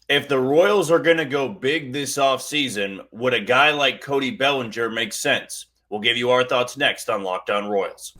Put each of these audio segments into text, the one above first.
If the Royals are going to go big this offseason, would a guy like Cody Bellinger make sense? We'll give you our thoughts next on Locked On Royals.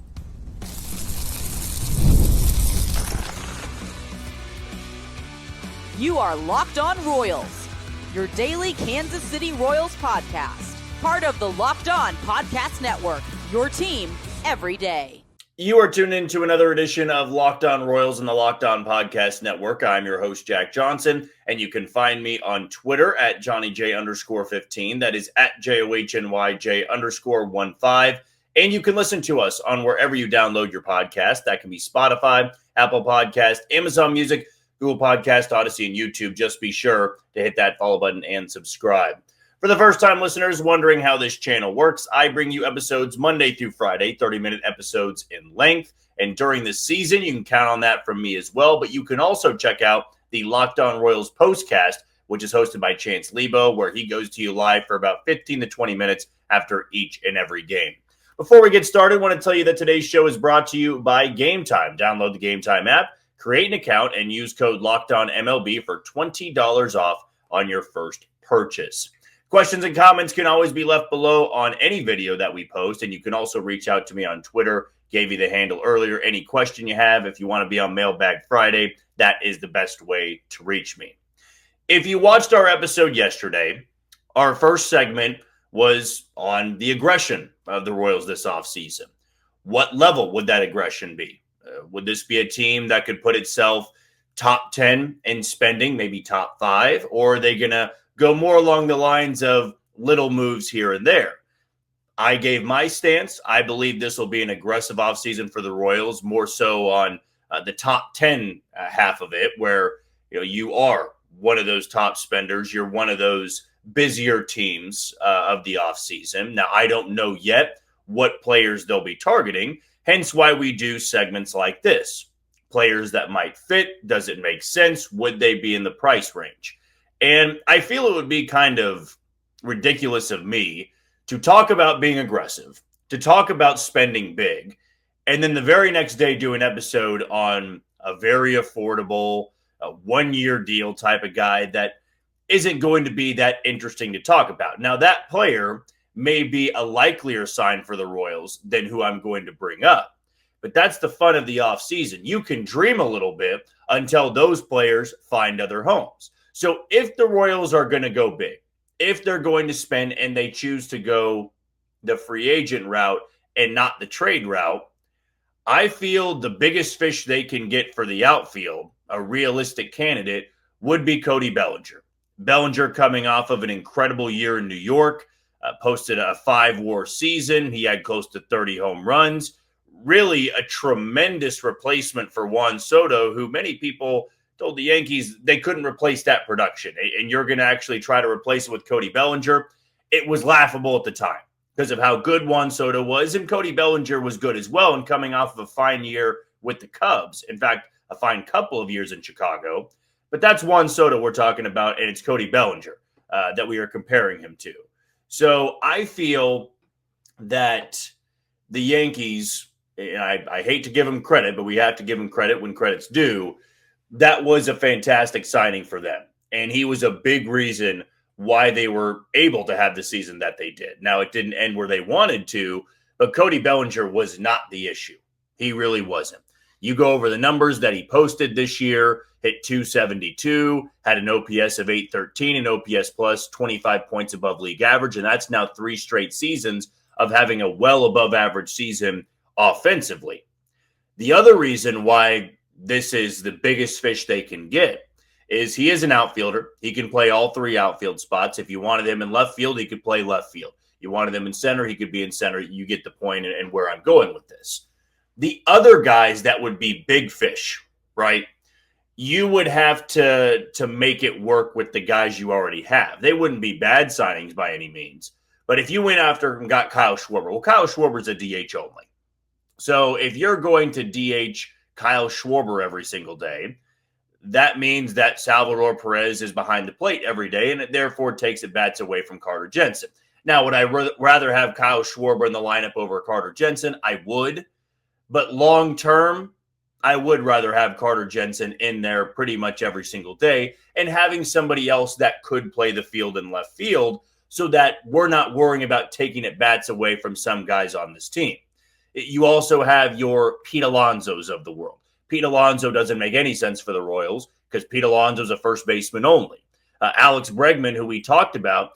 You are Locked On Royals, your daily Kansas City Royals podcast. Part of the Locked On Podcast Network, your team every day. You are tuned into another edition of Locked On Royals in the Locked On Podcast Network. I'm your host, Jack Johnson, and you can find me on Twitter at JohnnyJ_15. That is at JOHNYJ_15. And you can listen to us on wherever you download your podcast. That can be Spotify, Apple Podcast, Amazon Music, Google Podcast, Odyssey, and YouTube. Just be sure to hit that follow button and subscribe. For the first-time listeners wondering how this channel works, I bring you episodes Monday through Friday, 30-minute episodes in length. And during the season, you can count on that from me as well. But you can also check out the Locked On Royals postcast, which is hosted by Chance Lebo, where he goes to you live for about 15 to 20 minutes after each and every game. Before we get started, I want to tell you that today's show is brought to you by Gametime. Download the Gametime app, create an account, and use code LOCKEDONMLB for $20 off on your first purchase. Questions and comments can always be left below on any video that we post, and you can also reach out to me on Twitter. Gave you the handle earlier. Any question you have, if you want to be on Mailbag Friday, that is the best way to reach me. If you watched our episode yesterday, our first segment was on the aggression of the Royals this offseason. What level would that aggression be? Would this be a team that could put itself top 10 in spending, maybe top 5, or are they going to go more along the lines of little moves here and there? I gave my stance. I believe this will be an aggressive offseason for the Royals, more so on the top 10 half of it, where you are one of those top spenders. You're one of those busier teams of the offseason. Now, I don't know yet what players they'll be targeting, hence why we do segments like this. Players that might fit. Does it make sense? Would they be in the price range? And I feel it would be kind of ridiculous of me to talk about being aggressive, to talk about spending big, and then the very next day do an episode on a very affordable, one-year deal type of guy that isn't going to be that interesting to talk about. Now, that player may be a likelier sign for the Royals than who I'm going to bring up. But that's the fun of the offseason. You can dream a little bit until those players find other homes. So if the Royals are going to go big, if they're going to spend and they choose to go the free agent route and not the trade route, I feel the biggest fish they can get for the outfield, a realistic candidate, would be Cody Bellinger. Bellinger coming off of an incredible year in New York, posted a 5-WAR season. He had close to 30 home runs. Really a tremendous replacement for Juan Soto, who many people told the Yankees they couldn't replace that production, and you're going to actually try to replace it with Cody Bellinger. It was laughable at the time because of how good Juan Soto was, and Cody Bellinger was good as well, and coming off of a fine year with the Cubs. In fact, a fine couple of years in Chicago. But that's Juan Soto we're talking about, and it's Cody Bellinger that we are comparing him to. So I feel that the Yankees, and I hate to give them credit, but we have to give them credit when credit's due. That was a fantastic signing for them. And he was a big reason why they were able to have the season that they did. Now, it didn't end where they wanted to, but Cody Bellinger was not the issue. He really wasn't. You go over the numbers that he posted this year, hit 272, had an OPS of 813, and OPS plus 25 points above league average. And that's now 3 straight seasons of having a well above average season offensively. The other reason why this is the biggest fish they can get is he is an outfielder. He can play all 3 outfield spots. If you wanted him in left field, he could play left field. You wanted him in center, he could be in center. You get the point and where I'm going with this. The other guys that would be big fish, right? You would have to make it work with the guys you already have. They wouldn't be bad signings by any means. But if you went after and got Kyle Schwarber, well, Kyle Schwarber's a DH only. So if you're going to DH Kyle Schwarber every single day, that means that Salvador Perez is behind the plate every day, and it therefore takes at bats away from Carter Jensen. Now, would I rather have Kyle Schwarber in the lineup over Carter Jensen? I would. But long term, I would rather have Carter Jensen in there pretty much every single day and having somebody else that could play the field in left field so that we're not worrying about taking at bats away from some guys on this team. You also have your Pete Alonsos of the world. Pete Alonso doesn't make any sense for the Royals because Pete Alonso's a first baseman only. Alex Bregman, who we talked about,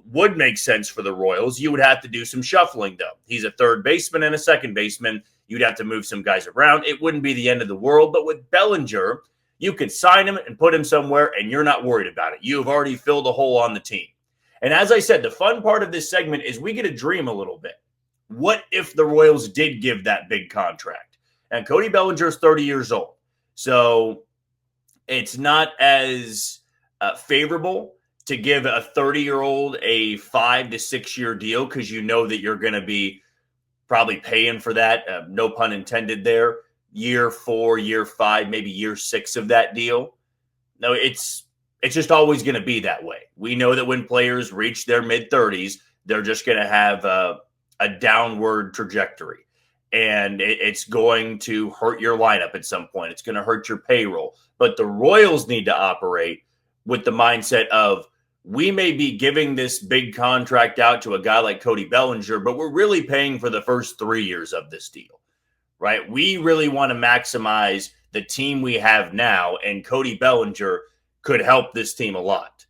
would make sense for the Royals. You would have to do some shuffling, though. He's a third baseman and a second baseman. You'd have to move some guys around. It wouldn't be the end of the world, but with Bellinger, you could sign him and put him somewhere, and you're not worried about it. You have already filled a hole on the team. And as I said, the fun part of this segment is we get to dream a little bit. What if the Royals did give that big contract? And Cody Bellinger is 30 years old, so it's not as favorable to give a 30-year-old a 5 to 6 year deal because you know that you're going to be probably paying for that, no pun intended there, year 4, year 5, maybe year 6 of that deal. No, it's just always going to be that way. We know that when players reach their mid-30s, they're just going to have a downward trajectory. And it's going to hurt your lineup at some point. It's going to hurt your payroll. But the Royals need to operate with the mindset of, we may be giving this big contract out to a guy like Cody Bellinger, but we're really paying for the first 3 years of this deal, right? We really want to maximize the team we have now, and Cody Bellinger could help this team a lot.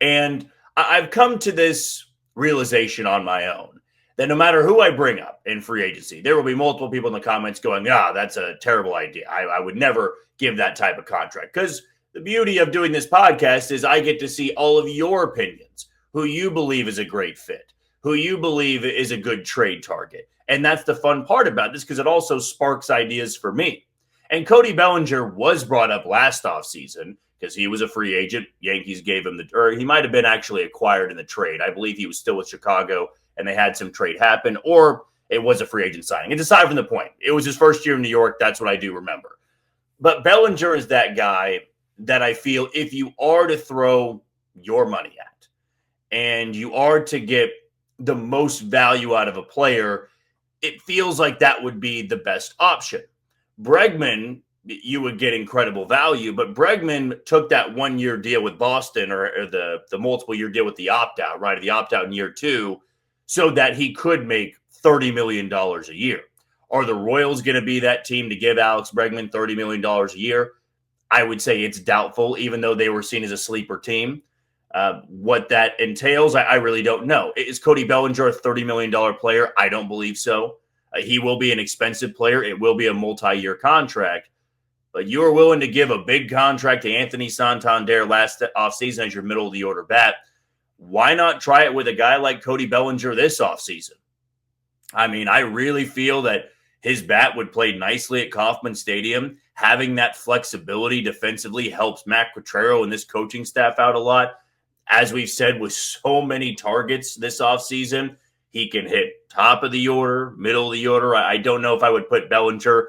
And I've come to this realization on my own that no matter who I bring up in free agency, there will be multiple people in the comments going, that's a terrible idea. I would never give that type of contract. Because the beauty of doing this podcast is I get to see all of your opinions, who you believe is a great fit, who you believe is a good trade target. And that's the fun part about this because it also sparks ideas for me. And Cody Bellinger was brought up last offseason because he was a free agent. Yankees gave him or he might have been actually acquired in the trade. I believe he was still with Chicago and they had some trade happen, or it was a free agent signing. It's aside from the point. It was his first year in New York. That's what I do remember. But Bellinger is that guy that I feel if you are to throw your money at and you are to get the most value out of a player, it feels like that would be the best option. Bregman, you would get incredible value, but Bregman took that 1 year deal with Boston or the multiple year deal with the opt-out, right? The opt-out in year 2 so that he could make $30 million a year. Are the Royals going to be that team to give Alex Bregman $30 million a year? I would say it's doubtful, even though they were seen as a sleeper team. What that entails, I really don't know. Is Cody Bellinger a $30 million player? I don't believe so. He will be an expensive player. It will be a multi-year contract. But you are willing to give a big contract to Anthony Santander last offseason as your middle-of-the-order bat. Why not try it with a guy like Cody Bellinger this offseason? I mean, I really feel that his bat would play nicely at Kauffman Stadium. Having that flexibility defensively helps Matt Quatraro and this coaching staff out a lot. As we've said, with so many targets this offseason, he can hit top of the order, middle of the order. I don't know if I would put Bellinger,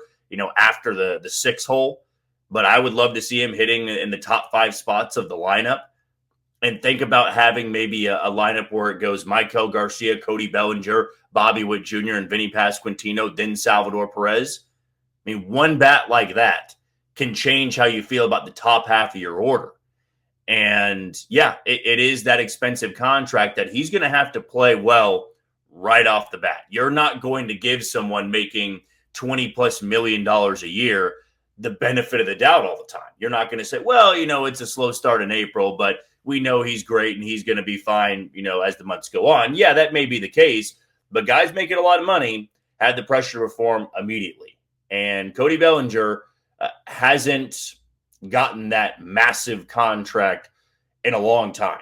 after the 6 hole, but I would love to see him hitting in the top 5 spots of the lineup. And think about having maybe a lineup where it goes Michael Garcia, Cody Bellinger, Bobby Witt Jr., and Vinny Pasquantino, then Salvador Perez. I mean, one bat like that can change how you feel about the top half of your order. And yeah, it is that expensive contract that he's going to have to play well right off the bat. You're not going to give someone making $20+ million a year the benefit of the doubt all the time. You're not going to say, well, it's a slow start in April, but we know he's great and he's going to be fine, as the months go on. Yeah, that may be the case, but guys making a lot of money had the pressure to perform immediately. And Cody Bellinger hasn't gotten that massive contract in a long time.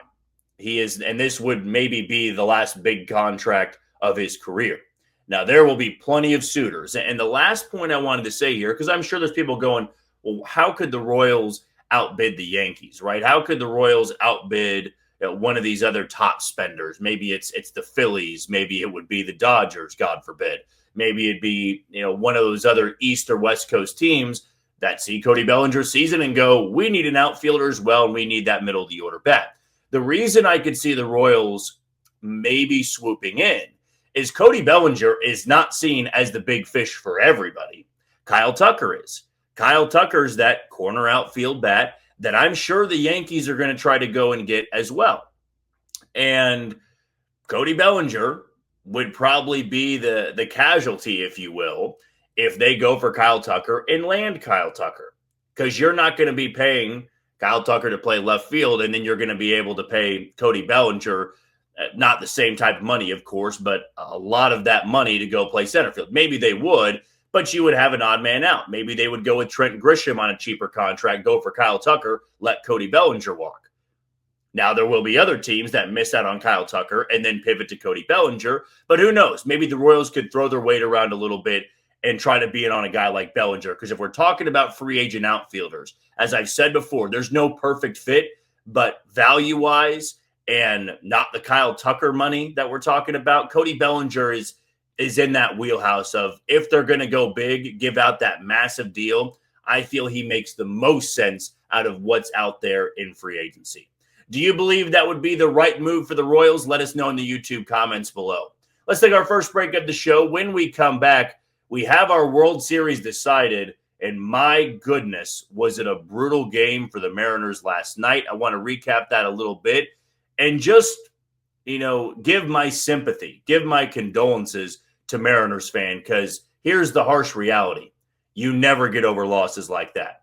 He is, and this would maybe be the last big contract of his career. Now, there will be plenty of suitors. And the last point I wanted to say here, because I'm sure there's people going, well, how could the Royals outbid the Yankees, right? How could the Royals outbid one of these other top spenders? Maybe it's the Phillies. Maybe it would be the Dodgers, God forbid. Maybe it'd be, one of those other East or West Coast teams that see Cody Bellinger's season and go, we need an outfielder as well, and we need that middle of the order bat. The reason I could see the Royals maybe swooping in is Cody Bellinger is not seen as the big fish for everybody. Kyle Tucker is. Kyle Tucker's that corner outfield bat that I'm sure the Yankees are going to try to go and get as well. And Cody Bellinger would probably be the casualty, if you will, if they go for Kyle Tucker and land Kyle Tucker. Because you're not going to be paying Kyle Tucker to play left field, and then you're going to be able to pay Cody Bellinger, not the same type of money, of course, but a lot of that money to go play center field. Maybe they would, but you would have an odd man out. Maybe they would go with Trent Grisham on a cheaper contract, go for Kyle Tucker, let Cody Bellinger walk. Now, there will be other teams that miss out on Kyle Tucker and then pivot to Cody Bellinger, but who knows? Maybe the Royals could throw their weight around a little bit and try to be it on a guy like Bellinger. Because if we're talking about free agent outfielders, as I've said before, there's no perfect fit, but value-wise and not the Kyle Tucker money that we're talking about, Cody Bellinger is in that wheelhouse of if they're going to go big, give out that massive deal. I feel he makes the most sense out of what's out there in free agency. Do you believe that would be the right move for the Royals? Let us know in the YouTube comments below. Let's take our first break of the show. When we come back, we have our World Series decided, and my goodness, was it a brutal game for the Mariners last night. I want to recap that a little bit and just, give my sympathy, give my condolences to Mariners fan, because here's the harsh reality. You never get over losses like that.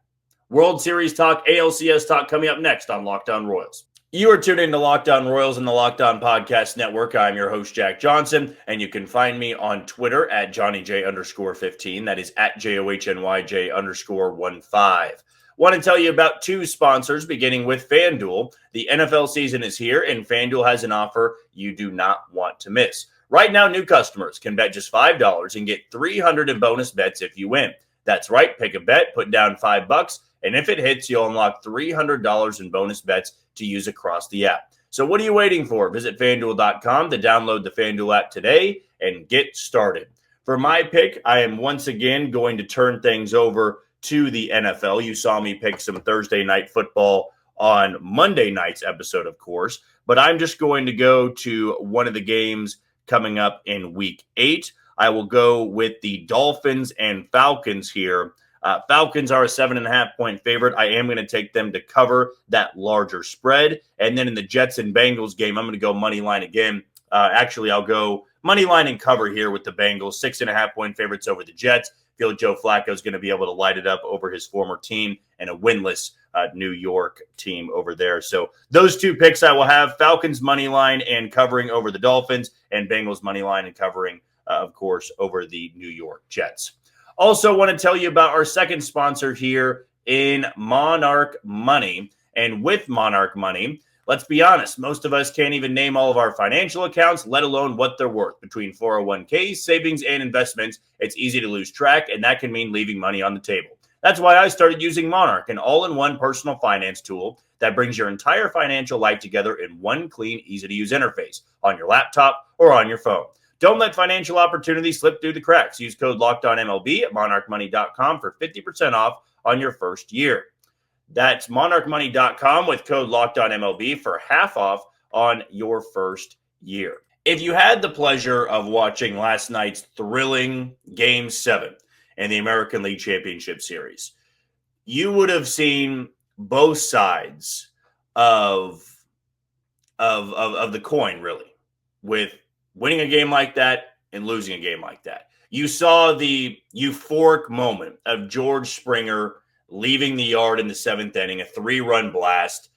World Series talk, ALCS talk coming up next on Locked On Royals. You are tuned into Locked On Royals and the Locked On Podcast Network. I'm your host, Jack Johnson, and you can find me on Twitter at JohnnyJ_15. That is at JOHNYJ_15. Want to tell you about two sponsors, beginning with FanDuel. The NFL season is here, and FanDuel has an offer you do not want to miss. Right now, new customers can bet just $5 and get $300 in bonus bets if you win. That's right. Pick a bet, put down $5, and if it hits, you'll unlock $300 in bonus bets to use across the app. So what are you waiting for? Visit FanDuel.com to download the FanDuel app today and get started. For my pick, I am once again going to turn things over to the NFL. You saw me pick some Thursday night football on Monday night's episode, of course, but I'm just going to go to one of the games coming up in Week 8. I will go with the Dolphins and Falcons here. Falcons are a 7.5-point favorite. I am going to take them to cover that larger spread. And then in the Jets and Bengals game, I'm going to go money line again. Actually, I'll go money line and cover here with the Bengals. 6.5-point favorites over the Jets. Feel like Joe Flacco is going to be able to light it up over his former team and a winless New York team over there. So those two picks I will have: Falcons money line and covering over the Dolphins, and Bengals money line and covering, of course, over the New York Jets. Also want to tell you about our second sponsor here in Monarch Money. And with Monarch Money, let's be honest, most of us can't even name all of our financial accounts, let alone what they're worth. Between 401ks, savings, and investments, it's easy to lose track, and that can mean leaving money on the table. That's why I started using Monarch, an all-in-one personal finance tool that brings your entire financial life together in one clean, easy-to-use interface on your laptop or on your phone. Don't let financial opportunities slip through the cracks. Use code LOCKEDONMLB at monarchmoney.com for 50% off on your first year. That's monarchmoney.com with code LOCKEDONMLB for half off on your first year. If you had the pleasure of watching last night's thrilling Game 7 in the American League Championship Series, you would have seen both sides of the coin, really, with winning a game like that and losing a game like that. You saw the euphoric moment of George Springer leaving the yard in the 7th inning, a 3-run blast.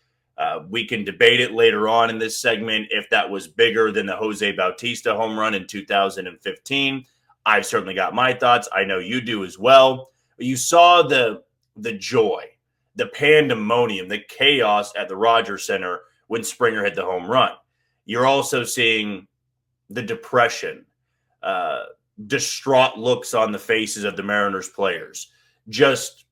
We can debate it later on in this segment if that was bigger than the Jose Bautista home run in 2015. I've certainly got my thoughts. I know you do as well. You saw the joy, the pandemonium, the chaos at the Rogers Center when Springer hit the home run. You're also seeing the depression, distraught looks on the faces of the Mariners players. Just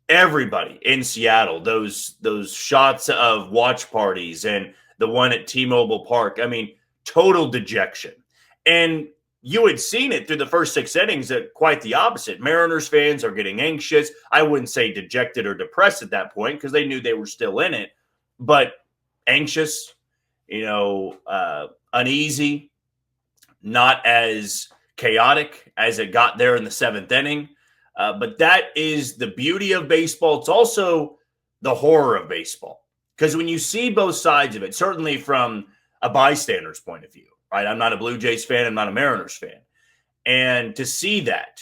everybody in Seattle, those shots of watch parties and the one at T-Mobile Park. I mean, total dejection. And you had seen it through the first 6 innings that quite the opposite. Mariners fans are getting anxious. I wouldn't say dejected or depressed at that point because they knew they were still in it, but anxious, uneasy, not as chaotic as it got there in the 7th inning. But that is the beauty of baseball. It's also the horror of baseball. Because when you see both sides of it, certainly from a bystander's point of view, right? I'm not a Blue Jays fan. I'm not a Mariners fan. And to see that,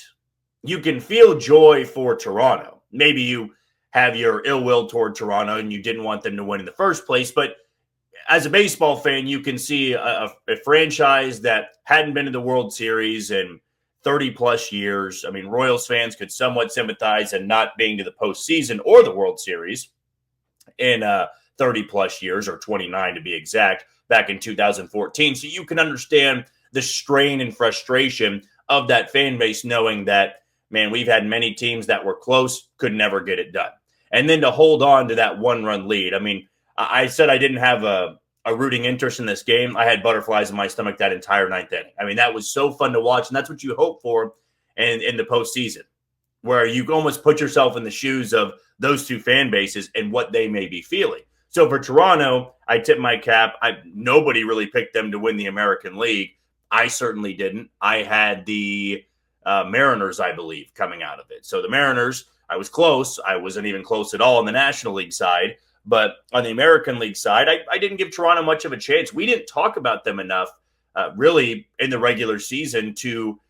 you can feel joy for Toronto. Maybe you have your ill will toward Toronto and you didn't want them to win in the first place. But as a baseball fan, you can see a franchise that hadn't been to the World Series in 30 plus years. I mean, Royals fans could somewhat sympathize in not being to the postseason or the World Series in 30 plus years, or 29 to be exact, back in 2014. So you can understand the strain and frustration of that fan base, knowing that, man, we've had many teams that were close, could never get it done. And then to hold on to that one-run lead. I mean, I said I didn't have a rooting interest in this game. I had butterflies in my stomach that entire ninth inning. I mean, that was so fun to watch, and that's what you hope for in the postseason, where you almost put yourself in the shoes of those two fan bases and what they may be feeling. So for Toronto, I tip my cap. Nobody really picked them to win the American League. I certainly didn't. I had the Mariners, I believe, coming out of it. So the Mariners, I was close. I wasn't even close at all on the National League side. But on the American League side, I didn't give Toronto much of a chance. We didn't talk about them enough, really, in the regular season to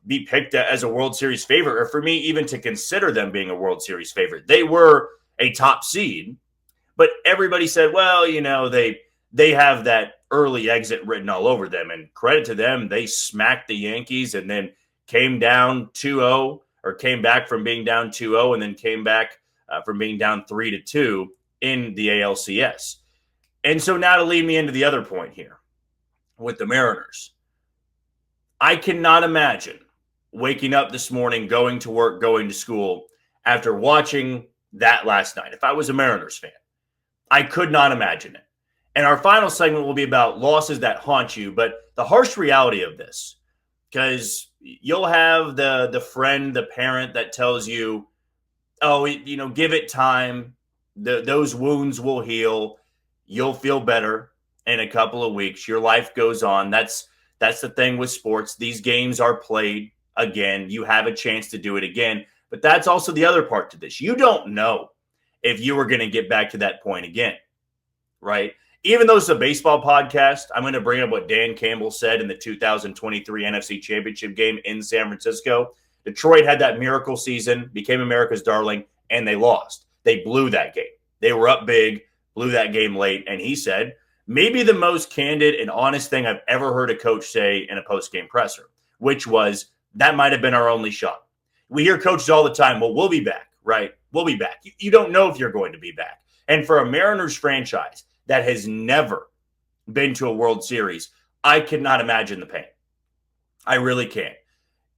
be picked as a World Series favorite, or for me, even to consider them being a World Series favorite. They were a top seed, but everybody said, well, you know, they have that early exit written all over them. And credit to them, they smacked the Yankees and then came down 2-0, or came back from being down 2-0, and then came back from being down 3-2 in the ALCS. And so now to lead me into the other point here with the Mariners, I cannot imagine waking up this morning, going to work, going to school after watching that last night. If I was a Mariners fan, I could not imagine it. And our final segment will be about losses that haunt you, but the harsh reality of this, because you'll have the friend, the parent that tells you, oh, you know, give it time. Those wounds will heal. You'll feel better in a couple of weeks. Your life goes on. That's the thing with sports. These games are played again. You have a chance to do it again. But that's also the other part to this. You don't know if you were going to get back to that point again, right? Even though it's a baseball podcast, I'm going to bring up what Dan Campbell said in the 2023 NFC Championship game in San Francisco. Detroit had that miracle season, became America's darling, and they lost. They blew that game. They were up big, blew that game late, and he said, maybe the most candid and honest thing I've ever heard a coach say in a post-game presser, which was, that might have been our only shot. We hear coaches all the time, well, we'll be back, right? We'll be back. You don't know if you're going to be back. And for a Mariners franchise that has never been to a World Series, I cannot imagine the pain. I really can't.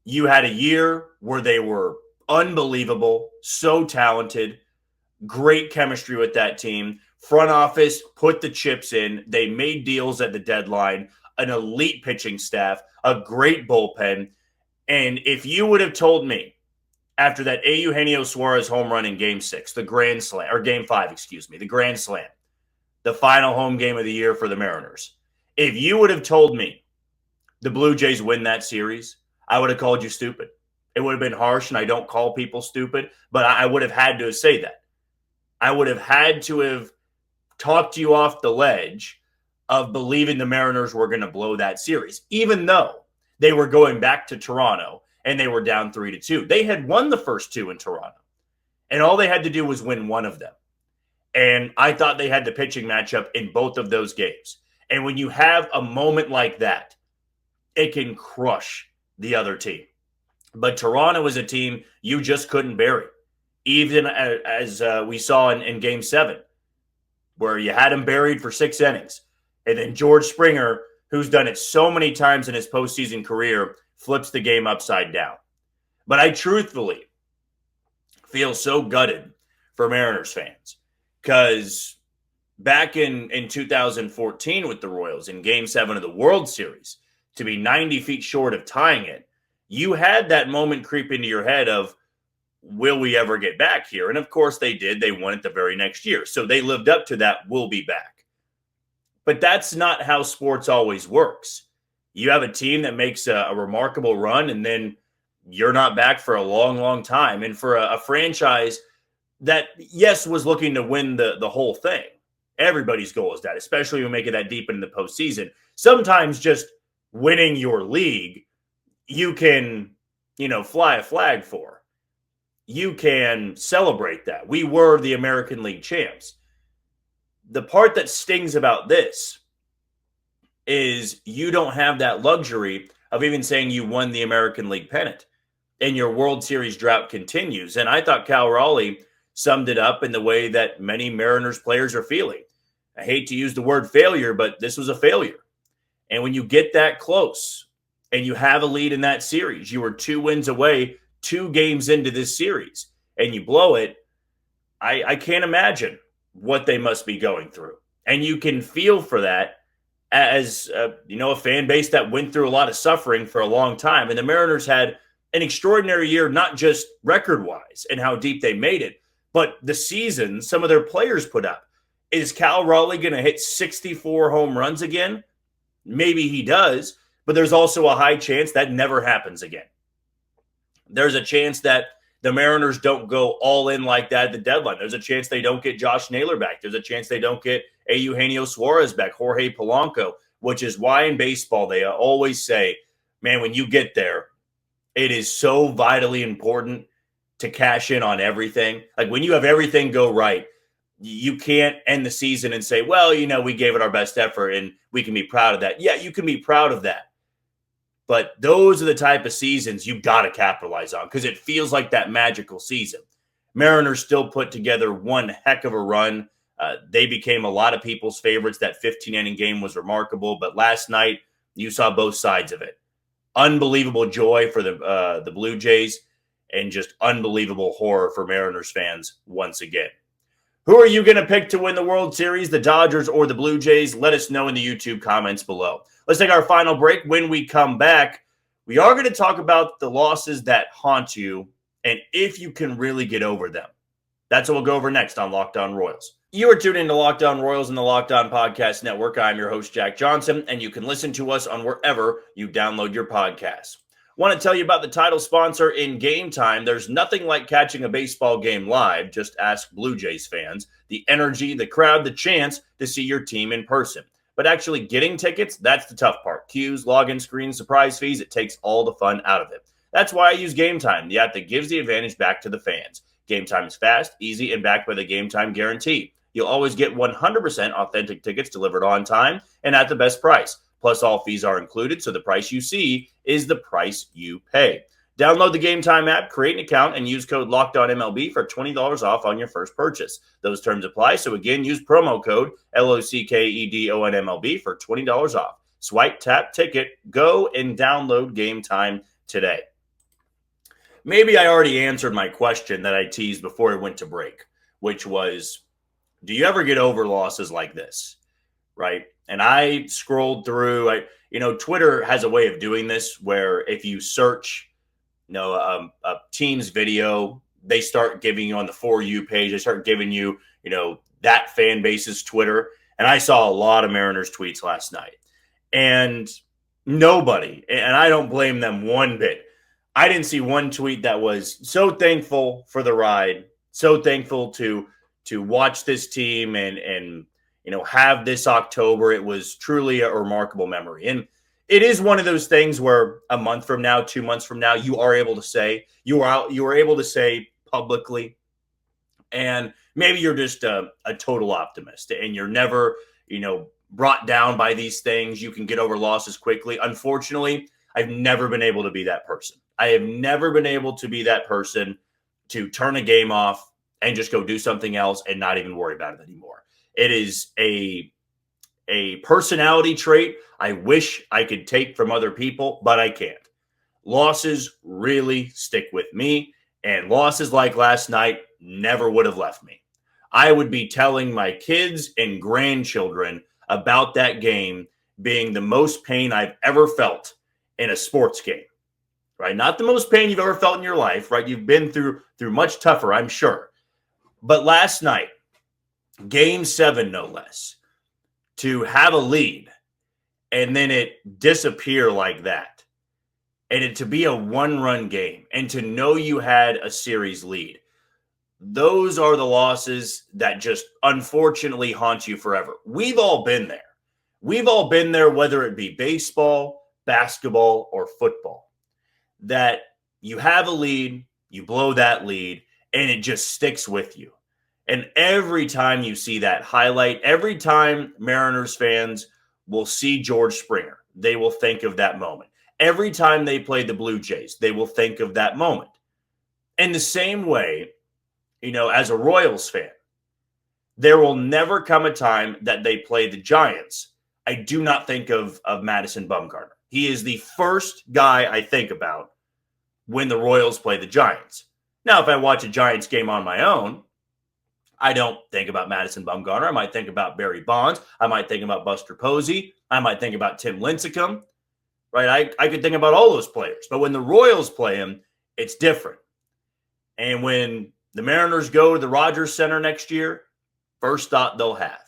You had a year where they were unbelievable, so talented, great chemistry with that team. Front office put the chips in. They made deals at the deadline, an elite pitching staff, a great bullpen. And if you would have told me after that Eugenio Suarez home run in Game 6, the Grand Slam, or Game 5, excuse me, the Grand Slam, the final home game of the year for the Mariners, if you would have told me the Blue Jays win that series, I would have called you stupid. It would have been harsh, and I don't call people stupid, but I would have had to say that. I would have had to have talked you off the ledge of believing the Mariners were going to blow that series, even though they were going back to Toronto and they were down 3-2. They had won the first two in Toronto, and all they had to do was win one of them. And I thought they had the pitching matchup in both of those games. And when you have a moment like that, it can crush the other team. But Toronto is a team you just couldn't bury, even as we saw in Game 7, where you had him buried for 6 innings. And then George Springer, who's done it so many times in his postseason career, flips the game upside down. But I truthfully feel so gutted for Mariners fans, because back in 2014 with the Royals in Game 7 of the World Series, to be 90 feet short of tying it, you had that moment creep into your head of, will we ever get back here? And of course they did. They won it the very next year. So they lived up to that, we'll be back. But that's not how sports always works. You have a team that makes a remarkable run, and then you're not back for a long, long time. And for a franchise that, yes, was looking to win the whole thing, everybody's goal is that, especially when we make it that deep into the postseason. Sometimes just winning your league, you can, fly a flag for. You can celebrate that. We were the American League champs. The part that stings about this is you don't have that luxury of even saying you won the American League pennant, and your World Series drought continues. And I thought Cal Raleigh summed it up in the way that many Mariners players are feeling. I hate to use the word failure, but this was a failure. And when you get that close and you have a lead in that series, you were 2 wins away, 2 games into this series, and you blow it, I can't imagine what they must be going through. And you can feel for that as, a fan base that went through a lot of suffering for a long time. And the Mariners had an extraordinary year, not just record-wise and how deep they made it, but the season some of their players put up. Is Cal Raleigh going to hit 64 home runs again? Maybe he does, but there's also a high chance that never happens again. There's a chance that the Mariners don't go all in like that at the deadline. There's a chance they don't get Josh Naylor back. There's a chance they don't get Eugenio Suarez back, Jorge Polanco, which is why in baseball they always say, man, when you get there, it is so vitally important to cash in on everything. Like when you have everything go right, you can't end the season and say, well, we gave it our best effort and we can be proud of that. Yeah, you can be proud of that. But those are the type of seasons you've got to capitalize on because it feels like that magical season. Mariners still put together one heck of a run. They became a lot of people's favorites. That 15-inning game was remarkable. But last night, you saw both sides of it. Unbelievable joy for the Blue Jays and just unbelievable horror for Mariners fans once again. Who are you going to pick to win the World Series, the Dodgers or the Blue Jays? Let us know in the YouTube comments below. Let's take our final break. When we come back, we are going to talk about the losses that haunt you and if you can really get over them. That's what we'll go over next on Locked On Royals. You are tuned into Locked On Royals and the Locked On Podcast Network. I'm your host, Jack Johnson, and you can listen to us on wherever you download your podcasts. Want to tell you about the title sponsor in Gametime. There's nothing like catching a baseball game live. Just ask Blue Jays fans. The energy, the crowd, the chance to see your team in person. But actually getting tickets, that's the tough part. Queues, login screens, surprise fees, it takes all the fun out of it. That's why I use Gametime, the app that gives the advantage back to the fans. Gametime is fast, easy, and backed by the Gametime guarantee. You'll always get 100% authentic tickets delivered on time and at the best price. Plus, all fees are included, so the price you see is the price you pay. Download the Gametime app, create an account, and use code LOCKEDONMLB for $20 off on your first purchase. Those terms apply, so again, use promo code LOCKEDONMLB for $20 off. Swipe, tap, ticket, go, and download Gametime today. Maybe I already answered my question that I teased before I went to break, which was, do you ever get over losses like this, right? And I scrolled through, Twitter has a way of doing this where if you search, a team's video, they start giving you on the For You page, they start giving you, that fan base's Twitter. And I saw a lot of Mariners tweets last night. And nobody, and I don't blame them one bit, I didn't see one tweet that was so thankful for the ride, so thankful to watch this team and have this October. It was truly a remarkable memory. And it is one of those things where a month from now, 2 months from now, you are able to say, you are able to say publicly, and maybe you're just a total optimist and you're never, brought down by these things. You can get over losses quickly. Unfortunately, I've never been able to be that person. I have never been able to be that person to turn a game off and just go do something else and not even worry about it anymore. It is a personality trait I wish I could take from other people, but I can't. Losses really stick with me, and losses like last night never would have left me. I would be telling my kids and grandchildren about that game being the most pain I've ever felt in a sports game, right? Not the most pain you've ever felt in your life, right? You've been through much tougher, I'm sure. But last night, Game 7, no less, to have a lead and then it disappear like that. and it to be a one-run game and to know you had a series lead. Those are the losses that just unfortunately haunt you forever. We've all been there. We've all been there, whether it be baseball, basketball, or football, that you have a lead, you blow that lead, and it just sticks with you. And every time you see that highlight, every time Mariners fans will see George Springer, they will think of that moment. Every time they play the Blue Jays, they will think of that moment. In the same way, as a Royals fan, there will never come a time that they play the Giants I do not think of Madison Bumgarner. He is the first guy I think about when the Royals play the Giants. Now, if I watch a Giants game on my own, I don't think about Madison Bumgarner. I might think about Barry Bonds. I might think about Buster Posey. I might think about Tim Lincecum. Right? I could think about all those players. But when the Royals play him, it's different. And when the Mariners go to the Rogers Center next year, first thought they'll have.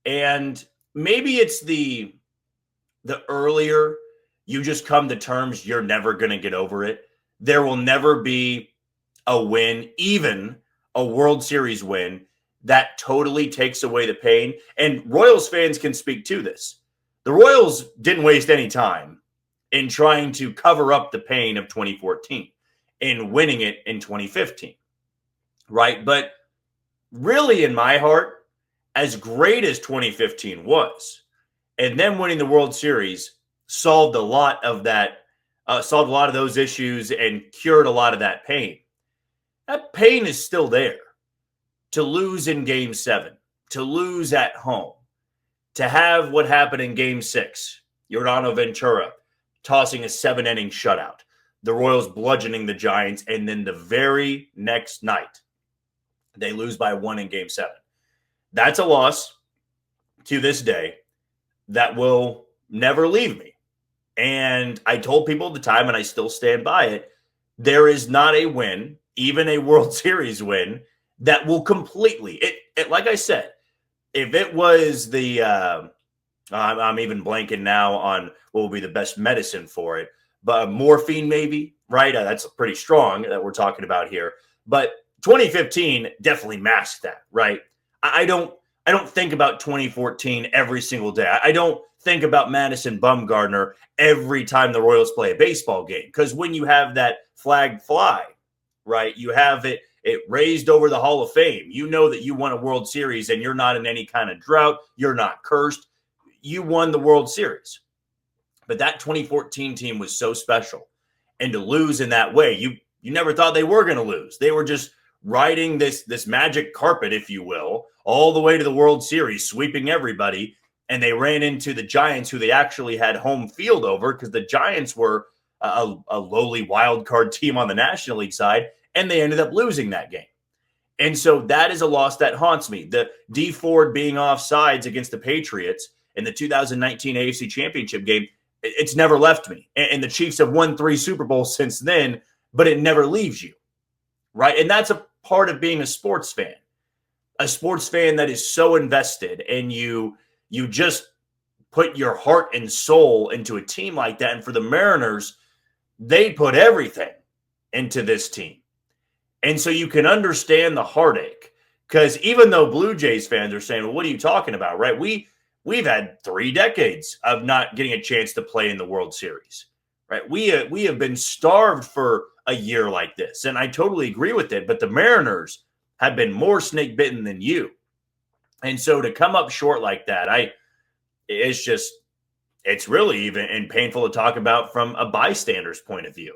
And maybe it's the earlier you just come to terms you're never going to get over it. There will never be a win, even a World Series win, that totally takes away the pain. And Royals fans can speak to this. The Royals didn't waste any time in trying to cover up the pain of 2014 in winning it in 2015, right? But really, in my heart, as great as 2015 was, and then winning the World Series solved a lot of those issues and cured a lot of that pain. That pain is still there. To lose in Game 7, to lose at home, to have what happened in Game 6, Yordano Ventura tossing a 7-inning shutout, the Royals bludgeoning the Giants, and then the very next night, they lose by 1 in Game 7. That's a loss to this day that will never leave me. And I told people at the time, and I still stand by it, there is not a win, even a World Series win, that will completely, like I said, if it was the, I'm even blanking now on what will be the best medicine for it, but morphine maybe, right? That's pretty strong that we're talking about here. But 2015 definitely masked that, right? I don't think about 2014 every single day. I don't think about Madison Bumgarner every time the Royals play a baseball game, because when you have that flag fly, right, you have it raised over the Hall of Fame. You know that you won a World Series and you're not in any kind of drought. You're not cursed. You won the World Series. But that 2014 team was so special. And to lose in that way, you never thought they were going to lose. They were just riding this magic carpet, if you will, all the way to the World Series, sweeping everybody. And they ran into the Giants, who they actually had home field over, because the Giants were a lowly wild card team on the National League side, and they ended up losing that game. And so that is a loss that haunts me. The D Ford being offsides against the Patriots in the 2019 AFC Championship game, it's never left me. And the Chiefs have won 3 Super Bowls since then, but it never leaves you, right? And that's a part of being a sports fan that is so invested, and you just put your heart and soul into a team like that. And for the Mariners, they put everything into this team. And so you can understand the heartache, because even though Blue Jays fans are saying, well, what are you talking about, right? We've had 3 decades of not getting a chance to play in the World Series, right? We have been starved for a year like this. And I totally agree with it. But the Mariners have been more snake bitten than you. And so to come up short like that, it's really even painful to talk about from a bystander's point of view,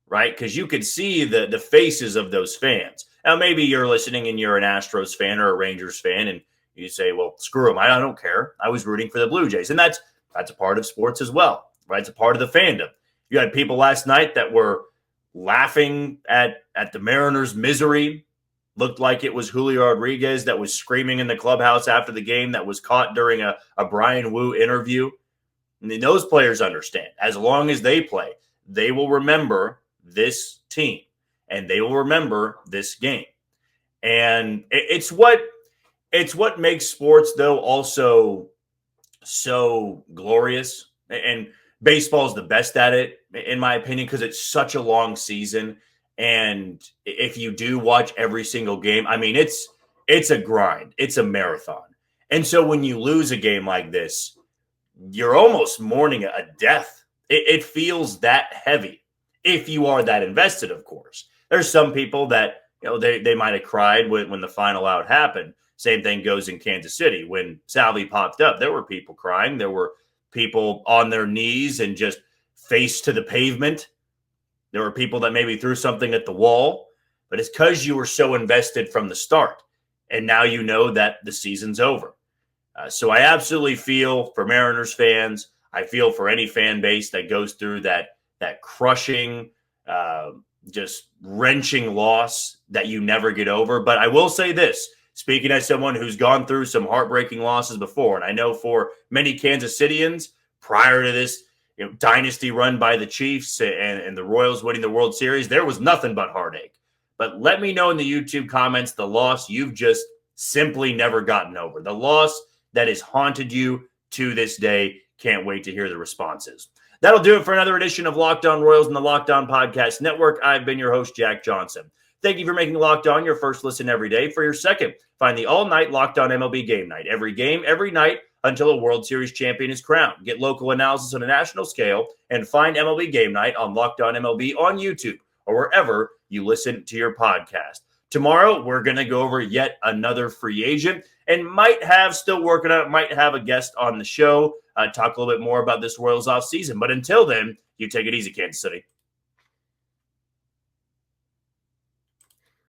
right? Because you could see the faces of those fans. Now, maybe you're listening and you're an Astros fan or a Rangers fan, and you say, well, screw them. I don't care. I was rooting for the Blue Jays. And that's a part of sports as well, right? It's a part of the fandom. You had people last night that were laughing at the Mariners' misery. Looked like it was Julio Rodriguez that was screaming in the clubhouse after the game, that was caught during a Brian Wu interview. And those players understand. As long as they play, they will remember this team, and they will remember this game. And it's what makes sports, though, also so glorious. And baseball is the best at it, in my opinion, because it's such a long season. And if you do watch every single game, I mean, it's a grind. It's a marathon. And so when you lose a game like this, you're almost mourning a death. It feels that heavy if you are that invested, of course. There's some people that, they might have cried when the final out happened. Same thing goes in Kansas City. When Salvi popped up, there were people crying. There were people on their knees and just face to the pavement. There were people that maybe threw something at the wall. But it's because you were so invested from the start. And now you know that the season's over. So I absolutely feel for Mariners fans. I feel for any fan base that goes through that crushing, just wrenching loss that you never get over. But I will say this, speaking as someone who's gone through some heartbreaking losses before, and I know for many Kansas Cityans prior to this dynasty run by the Chiefs and the Royals winning the World Series, there was nothing but heartache. But let me know in the YouTube comments the loss you've just simply never gotten over, the loss that has haunted you to this day. Can't wait to hear the responses. That'll do it for another edition of Locked On Royals and the Locked On Podcast Network. I've been your host, Jack Johnson. Thank you for making Locked On your first listen every day. For your second, find the all-night Locked On MLB Game Night. Every game, every night, until a World Series champion is crowned. Get local analysis on a national scale and find MLB Game Night on Locked On MLB on YouTube or wherever you listen to your podcast. Tomorrow, we're going to go over yet another free agent and might have a guest on the show, talk a little bit more about this Royals offseason. But until then, you take it easy, Kansas City.